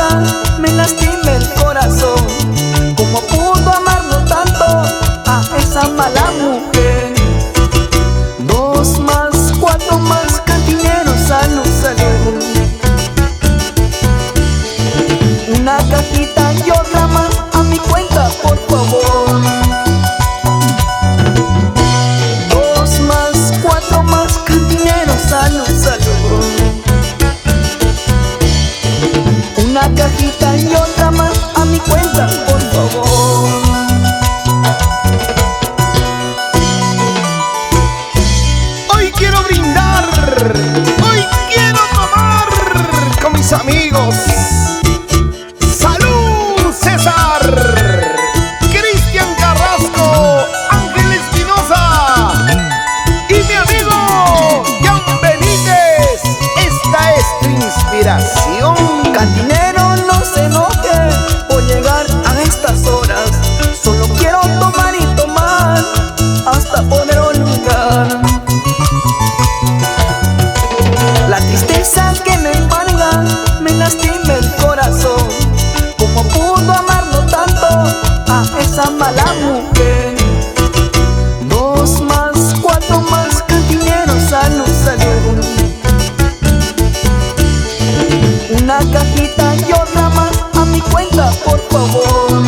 amarga me lastima el corazón. ¿Cómo pudo amarlo tanto a esa mala mujer? 2 más, 4 más, cantineros a luz salió. Una cajita y otra más a mi cuenta, por favor. 2 más, 4 más, cantineros a luz salió. Una cajita y otra más a mi cuenta, por favor. Hoy quiero brindar, hoy quiero tomar con mis amigos. ¡Salud, César! Cristian Carrasco, Ángel Espinosa y mi amigo Jan Benítez. Esta es tu inspiración. Cantinero, no se enoje por llegar a estas horas. Solo quiero tomar y tomar hasta poder olvidar la tristeza que me embarga, me lastima el corazón. ¿Cómo pudo amarlo tanto a esa mala mujer? 2 más, 4 más, cantineros a luz salieron. Una cajita y otra más a mi cuenta, por favor.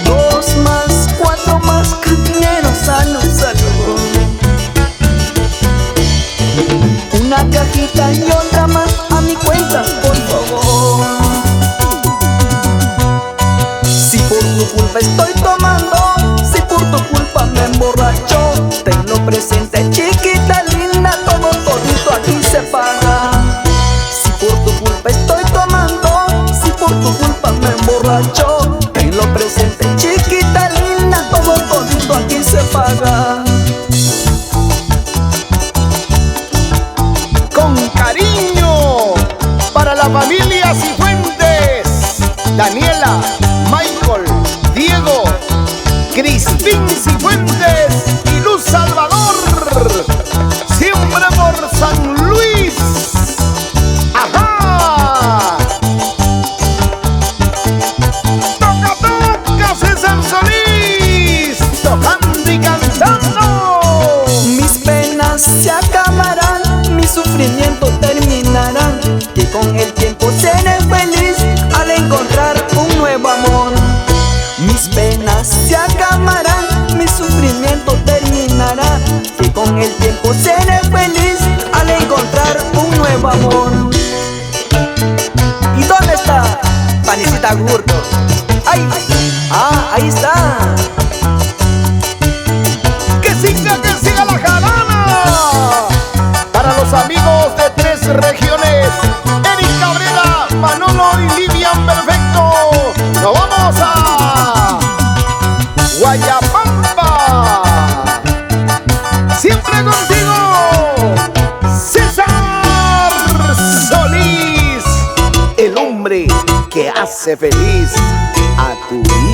2 más, 4 más, cantineros a luz salieron. Una cajita y otra más a mi cuenta, por favor. Si por tu culpa estoy tomando, si por tu culpa me emborracho, tenlo presente, chiquita linda, todo todito aquí se paga. Si por tu culpa estoy tomando, si por tu culpa me emborracho, tenlo presente, chiquita linda, todo todito aquí se paga. Con cariño para la familia Cifuentes, Daniela, Michael, Diego, Crispín Cifuentes y Luz Salvador. Siempre por San Luis. ¡Ajá! Toca, toca, César Solís, tocando y cantando. Mis penas se acabarán, mi sufrimiento terminarán, y con el tiempo seré feliz al encontrar un nuevo amor. Mis penas se acabarán, mi sufrimiento terminará, y con el tiempo seré feliz al encontrar un nuevo amor. ¿Y dónde está Panicita Gurto? ¡Ay! ¡Ah, ahí está! ¡Que siga la jarana! Para los amigos de 3 regiones, Eric Cabrera, Manolo y Vivian Perfecto, nos vamos a Guayapampa. Siempre contigo, César Solís, el hombre que hace feliz a tu vida.